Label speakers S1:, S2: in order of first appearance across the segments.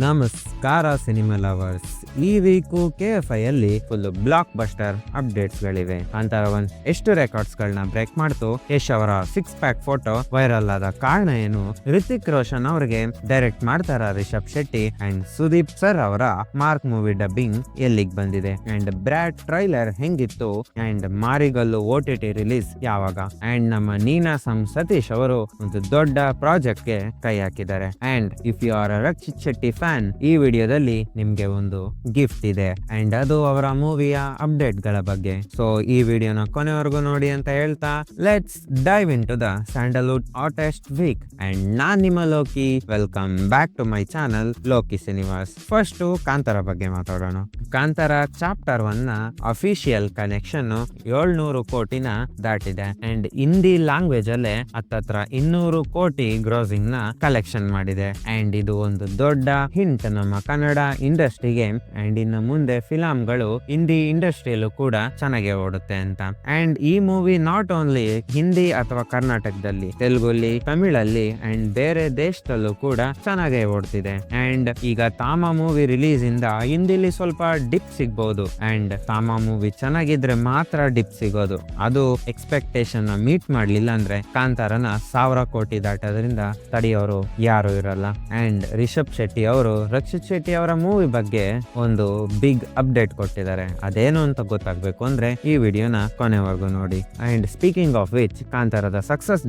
S1: ನಮಸ್ಕಾರ cinema lovers. ಈ week KFI ಅಲ್ಲಿ ಫುಲ್ ಬ್ಲಾಕ್ ಬಸ್ಟರ್ ಅಪ್ಡೇಟ್ಸ್ ಗಳಿವೆ. ಕಾಂತಾರ ಎಷ್ಟು ರೆಕಾರ್ಡ್ಸ್ ಗಳನ್ನ ಬ್ರೇಕ್ ಮಾಡ್ತು, ಯಶ್ ಅವರ 6 ಪ್ಯಾಕ್ ಫೋಟೋ ವೈರಲ್ ಆದ ಕಾರಣ ಏನು, ರಿತಿಕ್ ರೋಷನ್ ಅವರಿಗೆ ಡೈರೆಕ್ಟ್ ಮಾಡ್ತಾರ ರಿಷಬ್ ಶೆಟ್ಟಿ, ಅಂಡ್ ಸುದೀಪ್ ಸರ್ ಅವರ ಮಾರ್ಕ್ ಮೂವಿ ಡಬ್ಬಿಂಗ್ ಎಲ್ಲಿಗೆ ಬಂದಿದೆ, ಅಂಡ್ ಬ್ರ್ಯಾಡ್ ಟ್ರೈಲರ್ ಹೆಂಗಿತ್ತು, ಅಂಡ್ ಮಾರಿಗಲ್ಲು OTT ರಿಲೀಸ್ ಯಾವಾಗ, ಅಂಡ್ ನಮ್ಮ ನೀನಾ ಸತೀಶ್ ಅವರು ಒಂದು ದೊಡ್ಡ ಪ್ರಾಜೆಕ್ಟ್ ಗೆ ಕೈ ಹಾಕಿದ್ದಾರೆ. And if you are Rakshit Shetty fan, ಈ ವಿಡಿಯೋದಲ್ಲಿ ನಿಮ್ಗೆ ಒಂದು ಗಿಫ್ಟ್ ಇದೆ, ಅಂಡ್ ಅದು ಅವರ ಮೂವಿಯ ಅಪ್ಡೇಟ್ ಗಳ ಬಗ್ಗೆ. ಸೊ ಈ ವಿಡಿಯೋನ ಕೊನೆವರೆಗೂ ನೋಡಿ ಅಂತ ಹೇಳ್ತಾ let's dive into the Sandalwood hottest week. And ನಾನ್ ನಿಮ್ಮ Loki, welcome back to my channel Loki cinemas. First Kantara ಬಗ್ಗೆ ಮಾತಾಡೋಣ. ಕಾಂತಾರ ಚಾಪ್ಟರ್ 1 ನ ಅಫಿಷಿಯಲ್ ಕನೆಕ್ಷನ್ 700 ಕೋಟಿನ ದಾಟಿದೆ, ಅಂಡ್ ಹಿಂದಿ ಲ್ಯಾಂಗ್ವೇಜ್ ಅಲ್ಲೇ ಹತ್ತತ್ರ 200 ಕೋಟಿ ಗ್ರೋಸಿಂಗ್ ನ ಕಲೆಕ್ಷನ್ ಮಾಡಿದೆ. ಅಂಡ್ ಇದು ಒಂದು ದೊಡ್ಡ ಹಿಂಟ್ ನಮ್ಮ ಕನ್ನಡ ಇಂಡಸ್ಟ್ರಿಗೆ, ಅಂಡ್ ಇನ್ನು ಮುಂದೆ ಫಿಲಂಗಳು ಹಿಂದಿ ಇಂಡಸ್ಟ್ರಿಯಲ್ಲೂ ಕೂಡ ಚೆನ್ನಾಗಿ ಓಡುತ್ತೆ ಅಂತ. ಅಂಡ್ ಈ ಮೂವಿ ನಾಟ್ ಓನ್ಲಿ ಹಿಂದಿ ಅಥವಾ ಕರ್ನಾಟಕದಲ್ಲಿ, ತೆಲುಗಲ್ಲಿ, ತಮಿಳಲ್ಲಿ ಅಂಡ್ ಬೇರೆ ದೇಶದಲ್ಲೂ ಕೂಡ ಚೆನ್ನಾಗೇ ಓಡ್ತಿದೆ. ಅಂಡ್ ಈಗ ತಾಮ ಮೂವಿ ರಿಲೀಸ್ ಇಂದ ಹಿಂದಿಲಿ ಸ್ವಲ್ಪ ಡಿಪ್ ಸಿಗ್ಬಹುದು, ಅಂಡ್ ತಾಮ ಮೂವಿ ಚೆನ್ನಾಗಿದ್ರೆ ಮಾತ್ರ ಡಿಪ್ ಸಿಗೋದು. ಅದು ಎಕ್ಸ್ಪೆಕ್ಟೇಷನ್ ಮೀಟ್ ಮಾಡ್ಲಿಲ್ಲ ಅಂದ್ರೆ ಕಾಂತಾರನ 1000 ಕೋಟಿ ದಾಟೋದ್ರಿಂದ ತಡೆಯೋರು ಯಾರು ಇರಲ್ಲ. ಅಂಡ್ ರಿಷಬ್ ಶೆಟ್ಟಿ ಅವರು ರಕ್ಷಿತ್ ಶೆಟ್ಟಿ ಅವರ ಮೂವಿ ಬಗ್ಗೆ ಒಂದು ಬಿಗ್ ಅಪ್ಡೇಟ್ ಕೊಟ್ಟಿದ್ದಾರೆ. ಅದೇನು ಅಂತ ಗೊತ್ತಾಗ್ಬೇಕು ಅಂದ್ರೆ ಈ ವಿಡಿಯೋನ ಕೊನೆವರೆಗೂ ನೋಡಿ. ಅಂಡ್ ಸ್ಪೀಕಿಂಗ್ ಆಫ್ ವಿಚ್, ಕಾಂತಾರದ ಸಕ್ಸಸ್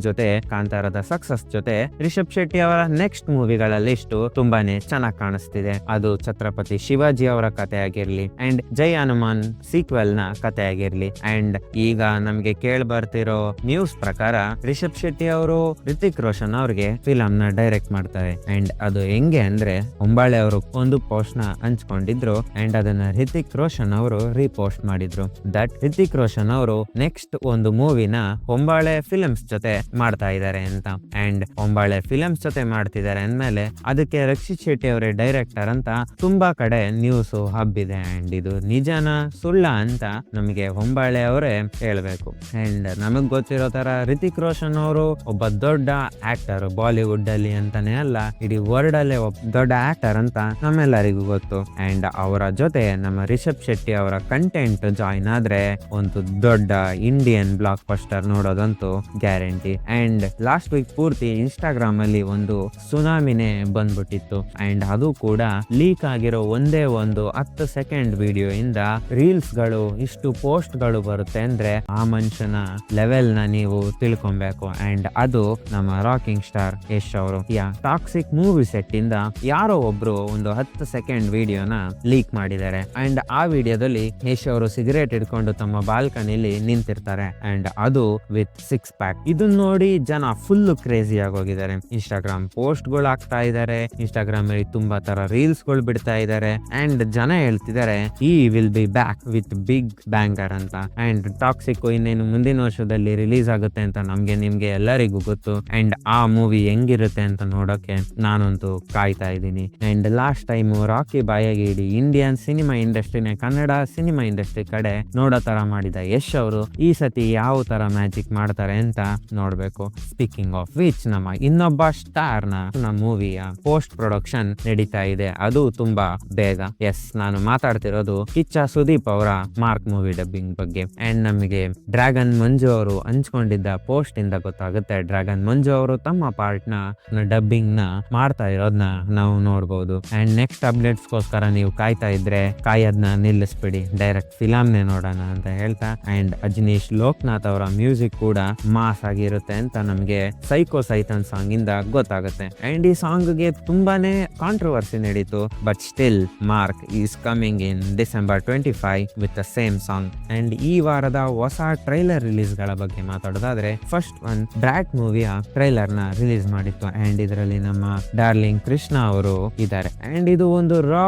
S1: ಜೊತೆ ರಿಷಬ್ ಶೆಟ್ಟಿ ಅವರ ನೆಕ್ಸ್ಟ್ ಮೂವಿಗಳ ಲಿಸ್ಟ್ ತುಂಬಾನೇ ಚೆನ್ನಾಗಿ ಕಾಣಿಸ್ತಿದೆ. ಅದು ಛತ್ರಪತಿ ಶಿವಾಜಿ ಅವರ ಕಥೆ ಆಗಿರ್ಲಿ, ಅಂಡ್ ಜೈ ಹನುಮಾನ್ ಸೀಕ್ವೆಲ್ ನ ಕಥೆ ಆಗಿರ್ಲಿ. ಅಂಡ್ ಈಗ ನಮ್ಗೆ ಕೇಳಿ ಬರ್ತಿರೋ ನ್ಯೂಸ್ ಪ್ರಕಾರ ರಿಷಬ್ ಶೆಟ್ಟಿ ಅವರು ರಿತಿಕ್ ರೋಷನ್ ಅವ್ರಿಗೆ ಫಿಲಂ ನ ಡೈರೆಕ್ಟ್ ಮಾಡ್ತಾರೆ. ಅಂಡ್ ಅದು ಹೆಂಗೆ ಅಂದ್ರೆ, ಹೊಂಬಾಳೆ ಅವರು ಒಂದು ಪೋಸ್ಟ್ ನ ಹಂಚ್ಕೊಂಡಿದ್ರು, ಅಂಡ್ ಅದನ್ನ ರಿತಿಕ್ ರೋಷನ್ ಅವರು ರೀಪೋಸ್ಟ್ ಮಾಡಿದ್ರು. ದಟ್ ರಿತಿಕ್ ರೋಷನ್ ಅವರು ನೆಕ್ಸ್ಟ್ ಒಂದು ಮೂವಿನ ಹೊಂಬಾಳೆ ಫಿಲಮ್ಸ್ ಜೊತೆ ಮಾಡ್ತಾ ಇದ್ದಾರೆ ಅಂತ. ಅಂಡ್ ಹೊಂಬಾಳೆ ಫಿಲಮ್ಸ್ ಜೊತೆ ಮಾಡ್ತಿದ್ದಾರೆ ಅಂದ್ಮೇಲೆ ಅದಕ್ಕೆ ರಕ್ಷಿತ್ ಶೆಟ್ಟಿ ಅವರೇ ಡೈರೆಕ್ಟರ್ ಅಂತ ತುಂಬಾ ಕಡೆ ನ್ಯೂಸ್ ಹಬ್ಬಿದೆ. ಅಂಡ್ ಇದು ನಿಜನ ಸುಳ್ಳ ಅಂತ ನಮಗೆ ಹೊಂಬಾಳೆ ಅವರೇ ಹೇಳ್ಬೇಕು. ಅಂಡ್ ನಮಗ್ ಗೊತ್ತಿರೋ ತರ ರಿತಿಕ್ ರೋಷನ್ ಅವರು ಒಬ್ಬ ದೊಡ್ಡ ಆಕ್ಟರ್, ಬಾಲಿವುಡ್ ಅಲ್ಲಿ ಅಂತಾನೆ ಅಲ್ಲ, ಇಡೀ ವರ್ಲ್ಡ್ ಅಲ್ಲೇ ಒಬ್ಬ ದೊಡ್ಡ ಆಕ್ಟರ್ ಅಂತ ನಮ್ಮೆಲ್ಲರಿಗೂ ಗೊತ್ತು. ಅಂಡ್ ಅವರ ಜೊತೆ ನಮ್ಮ ರಿಷಬ್ ಶೆಟ್ಟಿ ಅವರ ಕಂಟೆಂಟ್ ಜಾಯಿನ್ ಆದ್ರೆ ಒಂದು ದೊಡ್ಡ ಇಂಡಿಯನ್ ಬ್ಲಾಕ್ ಬಸ್ಟರ್ ನೋಡೋದಂತೂ ಗ್ಯಾರಂಟಿ. ಅಂಡ್ ಲಾಸ್ಟ್ ವೀಕ್ ಪೂರ್ತಿ ಇನ್ಸ್ಟಾಗ್ರಾಮ್ ಅಲ್ಲಿ ಒಂದು ಸುನಾಮಿನೇ ಬಂದ್ಬಿಟ್ಟಿತ್ತು. ಅಂಡ್ ಅದು ಕೂಡ ಲೀಕ್ ಆಗಿರೋ ಒಂದೇ ಒಂದು 10 ಸೆಕೆಂಡ್ ವಿಡಿಯೋ ಇಂದ ರೀಲ್ಸ್ ಗಳು, ಇಷ್ಟು ಪೋಸ್ಟ್ ಗಳು ಬರುತ್ತೆ ಅಂದ್ರೆ ಆ ಮನುಷ್ಯನ ಲೆವೆಲ್ ನ ನೀವು ತಿಳ್ಕೊಬೇಕು. ಅಂಡ್ ಅದು ನಮ್ಮ ರಾಕಿಂಗ್ ಸ್ಟಾರ್ ಯಶ್ ಅವರು ಟಾಕ್ಸಿಕ್ ಮೂವಿ ಸೆಟ್ ಇಂದ ಯಾರೋ ಒಬ್ರು ಒಂದು 10 ಸೆಕೆಂಡ್ ವಿಡಿಯೋನ ಲೀಕ್ ಮಾಡಿದ್ದಾರೆ. ಅಂಡ್ ಆ ವಿಡಿಯೋದಲ್ಲಿ ಯಶ್ ಅವರು ಸಿಗರೇಟ್ ಹಿಡ್ಕೊಂಡು ತಮ್ಮ ಬಾಲ್ಕನಿಲಿ ನಿಂತಿರ್ತಾರೆ, ಅಂಡ್ ಅದು ವಿತ್ 6 ಪ್ಯಾಕ್. ಇದನ್ನ ನೋಡಿ ಜನ ಫುಲ್ ಕ್ರೇಜಿ ಆಗೋಗಿದ್ದಾರೆ. ಇನ್ಸ್ಟಾಗ್ರಾಮ್ ಪೋಸ್ಟ್ ಗಳು ಹಾಕ್ತಾ ಇದ್ದಾರೆ, ಇನ್ಸ್ಟಾಗ್ರಾಮ್ ಅಲ್ಲಿ ತುಂಬಾ ತರ ರೀಲ್ಸ್ ಗಳು ಬಿಡ್ತಾ ಇದ್ದಾರೆ, ಅಂಡ್ ಜನ ಹೇಳ್ತಿದ್ದಾರೆ ಈ will be back with big banger ಅಂತ. ಅಂಡ್ ಟಾಕ್ಸಿಕ್ ಇನ್ನೇನು ಮುಂದಿನ ವರ್ಷದಲ್ಲಿ ರಿಲೀಸ್ ಆಗುತ್ತೆ ಅಂತ ನಿಮ್ಗೆ ಎಲ್ಲರಿಗೂ ಗೊತ್ತು. ಅಂಡ್ ಆ ಮೂವಿ ಹೆಂಗಿರುತ್ತೆ ಅಂತ ನೋಡೋಕೆ ನಾನಂತೂ ಕಾಯ್ತಾ ಇದ್ದೀನಿ. ಅಂಡ್ ಲಾಸ್ಟ್ ಟೈಮ್ ರಾಕಿ ಬಾಯಾಗಿ ಇಡೀ ಇಂಡಿಯನ್ ಸಿನಿಮಾ ಇಂಡಸ್ಟ್ರಿನೇ ಕನ್ನಡ ಸಿನಿಮಾ ಇಂಡಸ್ಟ್ರಿ ಕಡೆ ನೋಡೋ ತರ ಮಾಡಿದ ಯಶ್ ಅವರು ಈ ಸತಿ ಯಾವ ತರ ಮ್ಯಾಜಿಕ್ ಮಾಡ್ತಾರೆ ಅಂತ ನೋಡ್ಬೇಕು. ಸ್ಪೀಕಿಂಗ್ ಆಫ್ ವಿಚ್, ನಮ್ಮ ಇನ್ನೊಬ್ಬ ಸ್ಟಾರ್ ನ ಮೂವಿಯ ಪೋಸ್ಟ್ ಪ್ರೊಡಕ್ಷನ್ ನಡೀತಾ ಇದೆ, ಅದು ತುಂಬಾ ಬೇಗ. ಎಸ್, ನಾನು ಮಾತಾಡ್ತಿರೋದು ಕಿಚ್ಚ ಸುದೀಪ್ ಅವರ ಮಾರ್ಕ್ ಮೂವಿ ಡಬ್ಬಿಂಗ್ ಬಗ್ಗೆ. ಅಂಡ್ ನಮಗೆ ಡ್ರ್ಯಾಗನ್ ಮಂಜು ಅವರು ಹಂಚ್ಕೊಂಡಿದ್ದ ಪೋಸ್ಟ್ ಇಂದ ಗೊತ್ತಾಗುತ್ತೆ, ಡ್ರ್ಯಾಗನ್ ಮಂಜು ಅವರು ತಮ್ಮ ಪಾರ್ಟ್ ನ ಡಬ್ಬಿಂಗ್ ನ ಮಾಡ್ತಾ ಇರೋದನ್ನ ನಾವು ನೋಡ್ಬೋದು. ಅಂಡ್ ನೆಕ್ಸ್ಟ್ ಅಪ್ಡೇಟ್ಸ್ ಗೋಸ್ಕರ ನೀವು ಕಾಯ್ತಾ ಇದ್ರೆ ಕಾಯೋದ್ನ ನಿಲ್ಲಿಸ್ಬಿಡಿ, ಡೈರೆಕ್ಟ್ ಫಿಲಂನೇ ನೋಡೋಣ ಅಂತ ಹೇಳ್ತಾ. ಅಂಡ್ ಅಜನೀಶ್ ಲೋಕನಾಥ್ ಅವರ ಮ್ಯೂಸಿಕ್ ಕೂಡ ಮಾಸ್ ಆಗಿರುತ್ತೆ ಅಂತ ನಮ್ಗೆ ಸೈಕೋ ಸೈತನ್ ಸಾಂಗ್ ಇಂದ ಗೊತ್ತಾಗುತ್ತೆ. ಅಂಡ್ ಈ ಸಾಂಗ್ ಗೆ ತುಂಬಾನೇ ಕಾಂಟ್ರವರ್ಸಿ ನಡೀತು, but still mark is coming in December 25 with the same song. And ಈ ವಾರದ ಹೊಸ ಟ್ರೈಲರ್ ರಿಲೀಸ್ ಗಳ ಬಗ್ಗೆ ಮಾತಾಡೋದಾದ್ರೆ, ಫಸ್ಟ್ ಒನ್ ಬ್ರ್ಯಾಟ್ ಮೂವಿಯ ಟ್ರೈಲರ್ ನ ರಿಲೀಸ್ ಮಾಡಿತ್ತು. ಅಂಡ್ ಇದರಲ್ಲಿ ನಮ್ಮ ಡಾರ್ಲಿಂಗ್ ಕೃಷ್ಣ ಅವರು ಇದ್ದಾರೆ. ಅಂಡ್ ಇದು ಒಂದು ರಾ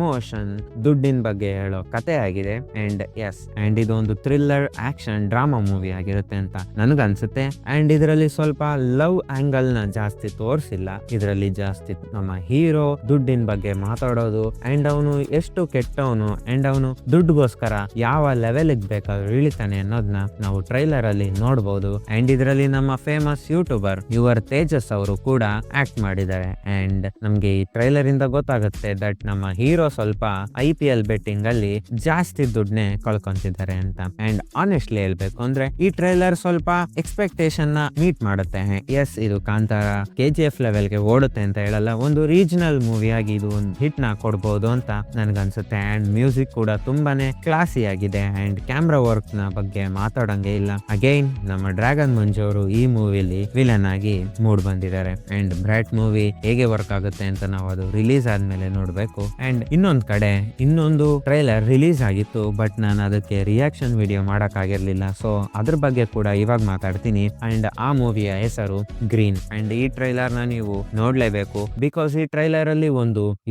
S1: ಎಮೋಷನ್, ದುಡ್ಡಿನ ಬಗ್ಗೆ ಹೇಳೋ ಕತೆ ಆಗಿದೆ. ಅಂಡ್ ಇದು ಒಂದು ಥ್ರಿಲ್ಲರ್ ಆಕ್ಷನ್ ಡ್ರಾಮಾ ಮೂವಿ ಆಗಿರುತ್ತೆ ಅಂತ ನನಗನ್ಸುತ್ತೆ. ಅಂಡ್ ಇದರಲ್ಲಿ ಸ್ವಲ್ಪ ಲವ್ ಆಂಗಲ್ ನ ಜಾಸ್ತಿ ತೋರಿಸಿಲ್ಲ. ಇದರಲ್ಲಿ ಜಾಸ್ತಿ ನಮ್ಮ ಹೀರೋ ದುಡ್ಡಿನ ಬಗ್ಗೆ ಮಾತಾಡೋದು ಅಂಡ್ ಅವನು ಎಷ್ಟು ಕೆಟ್ಟವನು ಅಂಡ್ ಅವನು ದುಡ್ಡುಗೋಸ್ಕರ ಯಾವ ಲೆವೆಲ್ ಬೇಕಾದ್ರೂ ಇಳಿತಾನೆ ಅನ್ನೋದನ್ನ ನಾವು ಟ್ರೈಲರ್ ಅಲ್ಲಿ ನೋಡಬಹುದು. ಅಂಡ್ ಇದರಲ್ಲಿ ನಮ್ಮ ಫೇಮಸ್ ಯೂಟ್ಯೂಬರ್ ಯುವರ್ ತೇಜಸ್ ಅವರು ಕೂಡ ಆಕ್ಟ್ ಮಾಡಿದ್ದಾರೆ. ಅಂಡ್ ನಮ್ಗೆ ಈ ಟ್ರೈಲರ್ ಇಂದ ಗೊತ್ತಾಗುತ್ತೆ ದಟ್ ನಮ್ಮ ಹೀರೋ ಸ್ವಲ್ಪ IPL ಬೆಟ್ಟಿಂಗ್ ಅಲ್ಲಿ ಜಾಸ್ತಿ ದುಡ್ಡನ್ನೇ ಕಳ್ಕೊಂತಿದ್ದಾರೆ ಅಂತ. ಅಂಡ್ ಆನೆಸ್ಟ್ಲಿ ಹೇಳ್ಬೇಕು ಅಂದ್ರೆ ಈ ಟ್ರೈಲರ್ ಸ್ವಲ್ಪ ಎಕ್ಸ್ಪೆಕ್ಟೇಷನ್ ನ ಮೀಟ್ ಮಾಡುತ್ತೆ. ಇದು ಕಾಂತಾರ KGF ಲೆವೆಲ್ ಗೆ ಓಡುತ್ತೆ ಅಂತ ಹೇಳಲ್ಲ, ಒಂದು ರೀಜನಲ್ ಮೂವಿ ಆಗಿ ಇದು ಒಂದು ಹಿಟ್ ನ ಕೊಡ್ಬೋದು ಅಂತ ನನ್ಗನ್ಸುತ್ತೆ. ಅಂಡ್ ಮ್ಯೂಸಿಕ್ ಕೂಡ ತುಂಬಾನೇ ಕ್ಲಾಸಿ ಆಗಿದೆ. ಅಂಡ್ ಕ್ಯಾಮ್ರಾ ವರ್ಕ್ ನ ಬಗ್ಗೆ ಮಾತಾಡಂಗೆ ಇಲ್ಲ. ಅಗೈನ್ ನಮ್ಮ ಡ್ರ್ಯಾಗನ್ ಮಂಜು ಅವರು ಈ ಮೂವಿಲಿ ವಿಲನ್ ಆಗಿ ಮೂಡ್ ಬಂದಿದ್ದಾರೆ. ಅಂಡ್ ಬ್ರೈಟ್ ಮೂವಿ ಹೇಗೆ ವರ್ಕ್ ಆಗುತ್ತೆ ಅಂತ ನಾವು ಅದು ರಿಲೀಸ್ ಆದ್ಮೇಲೆ ನೋಡ್ಬೇಕು. ಅಂಡ್ ಇನ್ನೊಂದ್ ಕಡೆ ಇನ್ನೊಂದು ಟ್ರೈಲರ್ ರಿಲೀಸ್ ಆಗಿತ್ತು, ಬಟ್ ನಾನು ಅದಕ್ಕೆ ರಿಯಾಕ್ಷನ್ ವಿಡಿಯೋ ಮಾಡಕ್ ಆಗಿರ್ಲಿಲ್ಲ. ಸೊ ಅದ್ರ ಬಗ್ಗೆ ಕೂಡ ಇವಾಗ ಮಾತಾಡ್ತೀನಿ. ಅಂಡ್ ಆ ಮೂವಿಯ ಹೆಸರು ಗ್ರೀನ್. ಅಂಡ್ ಈ ಟ್ರೈಲರ್ ನ ನೀವು ನೋಡ್ಲೇಬೇಕು, ಬಿಕಾಸ್ ಈ ಟ್ರೈಲರ್ ಅಲ್ಲಿ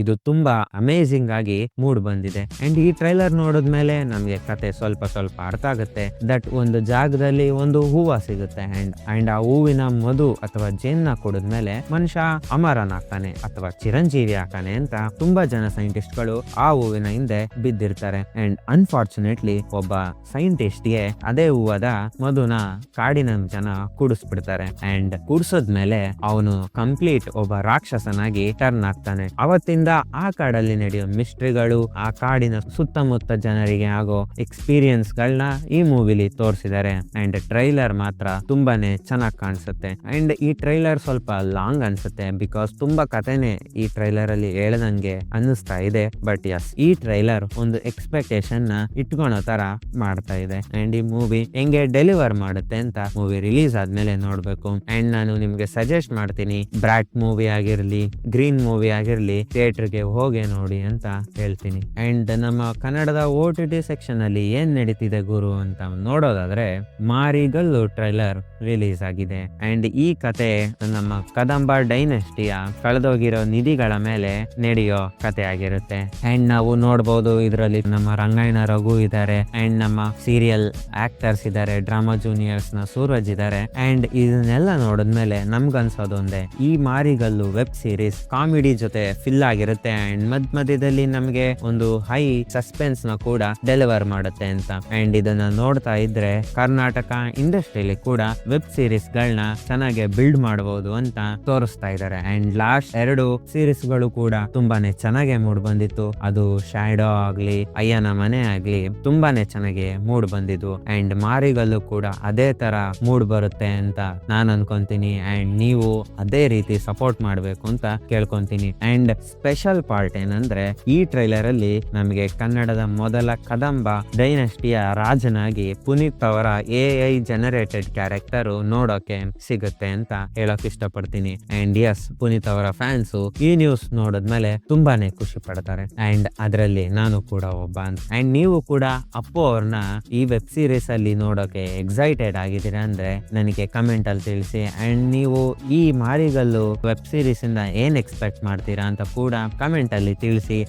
S1: ಇದು ತುಂಬಾ ಅಮೇಸಿಂಗ್ ಆಗಿ ಮೂಡ್ ಬಂದಿದೆ. ಅಂಡ್ ಈ ಟ್ರೈಲರ್ ನೋಡಿದ್ಮೇಲೆ ನಮ್ಗೆ ಕತೆ ಸ್ವಲ್ಪ ಅರ್ಥ ಆಗುತ್ತೆ. ದಟ್ ಒಂದು ಜಾಗದಲ್ಲಿ ಒಂದು ಹೂವ ಸಿಗುತ್ತೆ ಅಂಡ್ ಆ ಹೂವಿನ ಮಧು ಅಥವಾ ಜೇನ್ನ ಕುಡಿದ್ಮೇಲೆ ಮನುಷ್ಯ ಅಮರನಾಗ್ತಾನೆ ಅಥವಾ ಚಿರಂಜೀವಿ ಆಗ್ತಾನೆ ಅಂತ ತುಂಬಾ ಜನ ಸೈಂಟಿಸ್ಟ್ ಗಳು ಆ ಹೂವಿನ ಹಿಂದೆ ಬಿದ್ದಿರ್ತಾರೆ. ಅಂಡ್ ಅನ್ಫಾರ್ಚುನೇಟ್ಲಿ ಒಬ್ಬ ಸೈಂಟಿಸ್ಟ್ ಗೆ ಅದೇ ಹೂವದ ಮಧುನ ಕಾಡಿನ ಜನ ಕುಡಿಸ್ಬಿಡ್ತಾರೆ. ಅಂಡ್ ಕುಡಿಸೋದ್ಮೇಲೆ ಅವನು ಕಂಪ್ಲೀಟ್ ಒಬ್ಬ ರಾಕ್ಷಸನಾಗಿ ಟರ್ನ್ ಆಗ್ತಾನೆ. ಅವತ್ತಿಂದ ಆ ಕಾಡಲ್ಲಿ ನಡೆಯೋ ಮಿಸ್ಟ್ರಿಗಳು, ಆ ಕಾಡಿನ ಸುತ್ತಮುತ್ತ ಜನರಿಗೆ ಆಗೋ ಎಕ್ಸ್ಪೀರಿಯನ್ಸ್ ಗಳನ್ನ ಈ ಮೂವಿಲಿ ತೋರಿಸಿದ್ದಾರೆ. ಅಂಡ್ ಟ್ರೈಲರ್ ಮಾತ್ರ ತುಂಬಾನೇ ಚೆನ್ನಾಗಿ ಕಾಣಿಸುತ್ತೆ. ಅಂಡ್ ಈ ಟ್ರೈಲರ್ ಸ್ವಲ್ಪ ಲಾಂಗ್ ಅನ್ಸುತ್ತೆ, ಬಿಕಾಸ್ ತುಂಬಾ ಕಥೆನೆ ಈ ಟ್ರೈಲರ್ ಅಲ್ಲಿ ಹೇಳದಂಗೆ ಅನ್ನಿಸ್ತಾ ಇದೆ. ಬಟ್ ಈ ಟ್ರೈಲರ್ ಒಂದು ಎಕ್ಸ್ಪೆಕ್ಟೇಷನ್ ನ ಇಟ್ಕೊಳೋ ತರ ಮಾಡ್ತಾ ಇದೆ. ಅಂಡ್ ಈ ಮೂವಿ ಹೆಂಗೆ ಡೆಲಿವರ್ ಮಾಡುತ್ತೆ ಅಂತ ಮೂವಿ ರಿಲೀಸ್ ಆದ್ಮೇಲೆ ನೋಡ್ಬೇಕು. ಅಂಡ್ ನಾನು ನಿಮ್ಗೆ ಸಜೆಸ್ಟ್ ಮಾಡ್ತೀನಿ, ಬ್ರಾಟ್ ಮೂವಿ ಆಗಿರ್ಲಿ, ಗ್ರೀನ್ ಮೂವಿ ಆಗಿರ್ಲಿ, ಥಿಯೇಟರ್ ಗೆ ಹೋಗಿ ನೋಡಿ ಅಂತ ಹೇಳ್ತೀನಿ. ಅಂಡ್ ನಮ್ಮ ಕನ್ನಡದ OTT ಸೆಕ್ಷನ್ ಅಲ್ಲಿ ಏನ್ ನಡೀತಿದೆ ಗುರು ಅಂತ ನೋಡೋದಾದ್ರೆ, ಮಾರಿಗಲ್ಲು ಟ್ರೈಲರ್ ರಿಲೀಸ್ ಆಗಿದೆ. ಅಂಡ್ ಈ ಕತೆ ನಮ್ಮ ಕದಂಬ ಡೈನೆಸ್ಟಿಯ ಕಳೆದೋಗಿರೋ ನಿಧಿಗಳ ಮೇಲೆ ನಡೆಯೋ ಕತೆ ಆಗಿರುತ್ತೆ. ಅಂಡ್ ನಾವು ನೋಡ್ಬೋದು ಇದರಲ್ಲಿ ನಮ್ಮ ರಂಗಾಯಣ ರಘು ಇದ್ದಾರೆ, ಅಂಡ್ ನಮ್ಮ ಸೀರಿಯಲ್ ಆಕ್ಟರ್ಸ್ ಇದ್ದಾರೆ, ಡ್ರಾಮಾ ಜೂನಿಯರ್ಸ್ ನ ಸೂರಜ್ ಇದ್ದಾರೆ. ಅಂಡ್ ಇದನ್ನೆಲ್ಲ ನೋಡಿದ್ಮೇಲೆ ನಮ್ಗನ್ಸೋದೊಂದೇ, ಈ ಮಾರಿಗಲ್ಲು ವೆಬ್ ಸೀರೀಸ್ ಕಾಮಿಡಿ ಜೊತೆ ಫಿಲ್ ಆಗಿರುತ್ತೆ. ಅಂಡ್ ಮಧ್ಯದಲ್ಲಿ ನಮ್ಗೆ ಒಂದು ಹೈ ಸಸ್ಪೆನ್ಸ್ ನ ಕೂಡ ಡೆಲಿವರ್ ಮಾಡುತ್ತೆ ಅಂತ. ಅಂಡ್ ಇದನ್ನ ನೋಡ್ತಾ ಇದ್ರೆ ಕರ್ನಾಟಕ ಇಂಡಸ್ಟ್ರಿಯಲ್ಲಿ ಕೂಡ ವೆಬ್ ಸೀರೀಸ್ ಗಳನ್ನ ಚೆನ್ನಾಗಿ ಬಿಲ್ಡ್ ಮಾಡಬಹುದು ಅಂತ ತೋರಿಸ್ತಾ ಇದ್ದಾರೆ. ಅಂಡ್ ಲಾಸ್ಟ್ 2 ಸೀರೀಸ್ ಗಳು ಕೂಡ ತುಂಬಾನೇ ಚೆನ್ನಾಗಿ ಮೂಡ್ ಬಂದಿತ್ತು. ಅದು ಶ್ಯಾಡೋ ಆಗ್ಲಿ, ಅಯ್ಯನ ಮನೆ ಆಗ್ಲಿ, ತುಂಬಾನೇ ಚೆನ್ನಾಗಿ ಮೂಡ್ ಬಂದಿದ್ದು. ಅಂಡ್ ಮಾರಿಗಲ್ಲು ಕೂಡ ಅದೇ ತರ ಮೂಡ್ ಬರುತ್ತೆ ಅಂತ ನಾನು ಅನ್ಕೊಂತೀನಿ. ಅಂಡ್ ನೀವು ಅದೇ ರೀತಿ ಸಪೋರ್ಟ್ ಮಾಡ್ಬೇಕು ಅಂತ ಕೇಳ್ಕೊಂತೀನಿ. ಅಂಡ್ ಸ್ಪೆಷಲ್ ಪಾರ್ಟ್ ಏನಂದ್ರೆ, ಈ ಟ್ರೈಲರ್ ಅಲ್ಲಿ ನಮಗೆ ಕನ್ನಡದ ಮೊದಲ ಕದಂಬ ಡೈನೆಸ್ಟಿಯ ರಾಜನಾಗಿ ಪುನೀತ್ ಅವರ AI ಜನರೇಟೆಡ್ ಕ್ಯಾರೆಕ್ಟರ್ ನೋಡೋಕೆ ಸಿಗುತ್ತೆ ಅಂತ ಹೇಳಕ್ ಇಷ್ಟಪಡ್ತೀನಿ. ಅಂಡ್ ಪುನೀತ್ ಅವರ ಫ್ಯಾನ್ಸ್ ಈ ನ್ಯೂಸ್ ನೋಡಿದ್ಮೇಲೆ ತುಂಬಾನೇ ಖುಷಿ ಪಡ್ತಾರೆ. ಅಂಡ್ ಅದರಲ್ಲಿ ನಾನು ಕೂಡ ಒಬ್ಬ. ಅಂಡ್ ನೀವು ಕೂಡ ಅಪ್ಪು ಅವ್ರನ್ನ ಈ ವೆಬ್ ಸೀರೀಸ್ ಅಲ್ಲಿ ನೋಡೋಕೆ ಎಕ್ಸೈಟೆಡ್ ಆಗಿದ್ದೀರಾ ಅಂದ್ರೆ ನನಗೆ ಕಮೆಂಟ್ ಅಲ್ಲಿ ತಿಳಿಸಿ. ಅಂಡ್ ನೀವು ಈ ಮಾರಿಗಲ್ಲು ವೆಬ್ ಸೀರೀಸ್ ಇಂದ ಏನ್ ಎಕ್ಸ್ಪೆಕ್ಟ್ ಮಾಡ್ತೀರಾ ಅಂತ ಕೂಡ ಕಮೆಂಟ್ ಅಲ್ಲಿ ತಿಳಿಸಿ.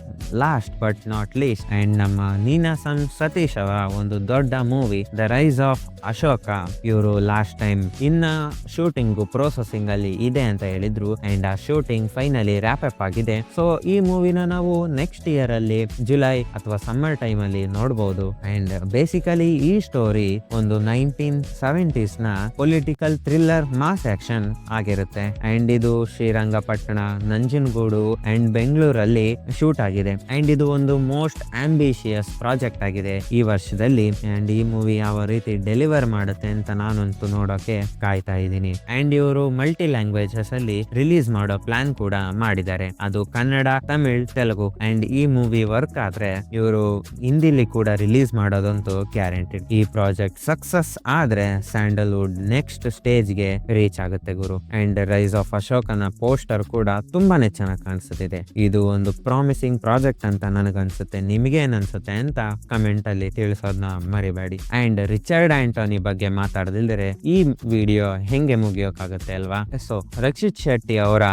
S1: Last but not least, and ನಮ್ಮ ನೀನಾಸಂ ಸತೀಶ್ ಅವರ ಒಂದು ದೊಡ್ಡ movie the rise of Ashoka, ಇವರು ಲಾಸ್ಟ್ ಟೈಮ್ ಇನ್ನ ಶೂಟಿಂಗ್ ಪ್ರೊಸೆಸಿಂಗ್ ಅಲ್ಲಿ ಇದೆ ಅಂತ ಹೇಳಿದ್ರು. ಅಂಡ್ ಆ ಶೂಟಿಂಗ್ ಫೈನಲಿ ರ್ಯಾಪ್ ಅಪ್ ಆಗಿದೆ. ಸೊ ಈ ಮೂವಿನ ನಾವು ನೆಕ್ಸ್ಟ್ ಇಯರ್ ಅಲ್ಲಿ ಜುಲೈ ಅಥವಾ ಸಮ್ಮರ್ ಟೈಮ್ ಅಲ್ಲಿ ನೋಡಬಹುದು. ಅಂಡ್ ಬೇಸಿಕಲಿ ಈ ಸ್ಟೋರಿ ಒಂದು 1970s ನ ಪೊಲಿಟಿಕಲ್ ಥ್ರಿಲ್ಲರ್ ಮಾಸ್ ಆಕ್ಷನ್ ಆಗಿರುತ್ತೆ. ಅಂಡ್ ಇದು ಶ್ರೀರಂಗಪಟ್ಟಣ, ನಂಜನಗೂಡು ಅಂಡ್ ಬೆಂಗಳೂರಲ್ಲಿ ಶೂಟ್ ಆಗಿದೆ. ಅಂಡ್ ಇದು ಒಂದು ಮೋಸ್ಟ್ ಆಂಬಿಷಿಯಸ್ ಪ್ರಾಜೆಕ್ಟ್ ಆಗಿದೆ ಈ ವರ್ಷದಲ್ಲಿ. ಅಂಡ್ ಈ ಮೂವಿ ಯಾವ ರೀತಿ ಡೆಲಿವರ್ ಮಾಡುತ್ತೆ ಅಂತ ನಾನಂತೂ ನೋಡೋಕೆ ಕಾಯ್ತಾ ಇದ್ದೀನಿ. ಅಂಡ್ ಇವರು ಮಲ್ಟಿ ಲ್ಯಾಂಗ್ವೇಜಸ್ ಅಲ್ಲಿ ರಿಲೀಸ್ ಮಾಡೋ ಪ್ಲಾನ್ ಕೂಡ ಮಾಡಿದ್ದಾರೆ. ಅದು ಕನ್ನಡ, ತಮಿಳ್, ತೆಲುಗು. ಅಂಡ್ ಈ ಮೂವಿ ವರ್ಕ್ ಆದ್ರೆ ಇವರು ಹಿಂದಿಲಿ ಕೂಡ ರಿಲೀಸ್ ಮಾಡೋದಂತೂ ಗ್ಯಾರಂಟಿ. ಈ ಪ್ರಾಜೆಕ್ಟ್ ಸಕ್ಸಸ್ ಆದ್ರೆ ಸ್ಯಾಂಡಲ್ವುಡ್ ನೆಕ್ಸ್ಟ್ ಸ್ಟೇಜ್ ಗೆ ರೀಚ್ ಆಗುತ್ತೆ ಗುರು. ಅಂಡ್ ರೈಸ್ ಆಫ್ ಅಶೋಕನ ಪೋಸ್ಟರ್ ಕೂಡ ತುಂಬಾನೇ ಚೆನ್ನಾಗಿ ಕಾಣಿಸುತ್ತಿದೆ. ಇದು ಒಂದು ಪ್ರಾಮಿಸಿಂಗ್ ಪ್ರಾಜೆಕ್ಟ್ ಅಂತ ನನಗನ್ಸುತ್ತೆ. ನಿಮಗೆ ಏನ್ ಅನ್ಸುತ್ತೆ ಅಂತ ಕಮೆಂಟ್ ಅಲ್ಲಿ ತಿಳಿಸೋದನ್ನ ಮರಿಬೇಡಿ. ಅಂಡ್ ರಿಚರ್ಡ್ ಆಂಟೋನಿ ಬಗ್ಗೆ ಮಾತಾಡದಿಲ್ದರೆ ಈ ವಿಡಿಯೋ ಹೆಂಗೆ ಮುಗಿಯೋಕಾಗುತ್ತೆ ಅಲ್ವಾ? ಸೊ ರಕ್ಷಿತ್ ಶೆಟ್ಟಿ ಅವರ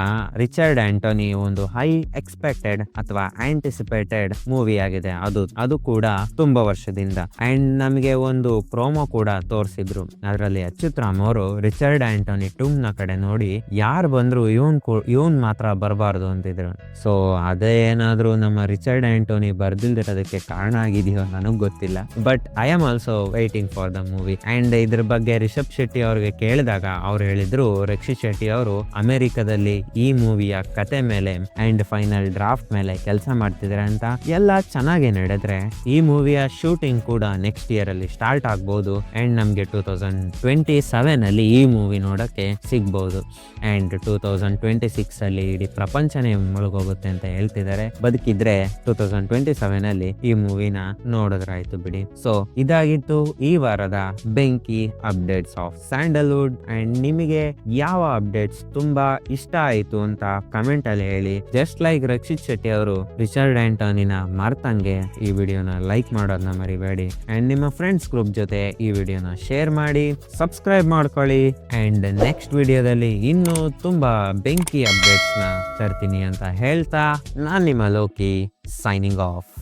S1: ರಿಚರ್ಡ್ ಆಂಟೋನಿ ಒಂದು ಹೈ ಎಕ್ಸ್ಪೆಕ್ಟೆಡ್ ಅಥವಾ ಆಂಟಿಸಿಪೇಟೆಡ್ ಮೂವಿ ಆಗಿದೆ ಅದು ಕೂಡ ತುಂಬಾ ವರ್ಷದಿಂದ. ಅಂಡ್ ನಮಗೆ ಒಂದು ಪ್ರೋಮೋ ಕೂಡ ತೋರಿಸಿದ್ರು. ಅದರಲ್ಲಿ ಅಚ್ಯುತ್ ರಾಮ್ ಅವರು ರಿಚರ್ಡ್ ಆಂಟೋನಿ ಟೂಮ್ ನ ಕಡೆ ನೋಡಿ ಯಾರು ಬಂದ್ರು ಇವನ್ ಮಾತ್ರ ಬರಬಾರ್ದು ಅಂತಿದ್ರು. ಸೊ ಅದೇ ಏನಾದ್ರು ನಮ್ಮ ರಿಚರ್ಡ್ ಆಂಟೋನಿ ಬರ್ದಿಲ್ದಿರೋದಕ್ಕೆ ಕಾರಣ ಆಗಿದೆಯೋ ನನಗ್ ಗೊತ್ತಿಲ್ಲ. But I am also waiting for the movie. And ಇದ್ರ ಬಗ್ಗೆ ರಿಷಬ್ ಶೆಟ್ಟಿ ಅವ್ರಿಗೆ ಕೇಳಿದಾಗ ಅವ್ರು ಹೇಳಿದ್ರು ರಕ್ಷಿತ್ ಶೆಟ್ಟಿ ಅವರು ಅಮೆರಿಕದಲ್ಲಿ ಈ ಮೂವಿಯ ಕತೆ ಮೇಲೆ ಅಂಡ್ ಫೈನಲ್ ಡ್ರಾಫ್ಟ್ ಮೇಲೆ ಕೆಲಸ ಮಾಡ್ತಿದ್ದಾರೆ ಅಂತ. ಎಲ್ಲ ಚೆನ್ನಾಗಿ ನಡೆದ್ರೆ ಈ ಮೂವಿಯ ಶೂಟಿಂಗ್ ಕೂಡ ನೆಕ್ಸ್ಟ್ ಇಯರ್ ಅಲ್ಲಿ ಸ್ಟಾರ್ಟ್ ಆಗ್ಬಹುದು. ಅಂಡ್ ನಮ್ಗೆ 2027 ಅಲ್ಲಿ ಈ ಮೂವಿ ನೋಡಕ್ಕೆ ಸಿಗ್ಬಹುದು. ಅಂಡ್ 2026 ಅಲ್ಲಿ ಇಡೀ ಪ್ರಪಂಚನೇ ಮುಳುಗೋಗುತ್ತೆ ಅಂತ ಹೇಳ್ತಿದ್ದಾರೆ. ಬದುಕಿದ್ರೆ 2027 ಅಲ್ಲಿ ಈ ಮೂವಿನ ನೋಡಿದ್ರಾಯ್ತು ಬಿಡಿ. ಸೊ ಇದಾಗಿತ್ತು ಈ ವಾರದ ಬೆಂಕಿ ಅಪ್ಡೇಟ್ಸ್ ಆಫ್ ಸ್ಯಾಂಡಲ್ವುಡ್. ಅಂಡ್ ನಿಮಗೆ ಯಾವ ಅಪ್ಡೇಟ್ಸ್ ತುಂಬಾ ಇಷ್ಟ ಆಯ್ತು ಅಂತ ಕಮೆಂಟ್ ಅಲ್ಲಿ ಹೇಳಿ. ಜಸ್ಟ್ ಲೈಕ್ ರಕ್ಷಿತ್ ಶೆಟ್ಟಿ ಅವರು ರಿಚರ್ಡ್ ಆಂಟೋನಿನ ಮರ್ತಂಗೆ ಈ ವಿಡಿಯೋನ ಲೈಕ್ ಮಾಡೋದನ್ನ ಮರಿಬೇಡಿ. ಅಂಡ್ ನಿಮ್ಮ ಫ್ರೆಂಡ್ಸ್ ಗ್ರೂಪ್ ಜೊತೆ ಈ ವಿಡಿಯೋನ ಶೇರ್ ಮಾಡಿ, ಸಬ್ಸ್ಕ್ರೈಬ್ ಮಾಡ್ಕೊಳ್ಳಿ. ಅಂಡ್ ನೆಕ್ಸ್ಟ್ ವಿಡಿಯೋದಲ್ಲಿ ಇನ್ನೂ ತುಂಬಾ ಬೆಂಕಿ ಅಪ್ಡೇಟ್ಸ್ ನ ತರ್ತೀನಿ ಅಂತ ಹೇಳ್ತಾ ನಾನ್ ನಿಮ್ಮ ಲೋಕಿ ಸೈನಿಂಗ್ ಆಫ್.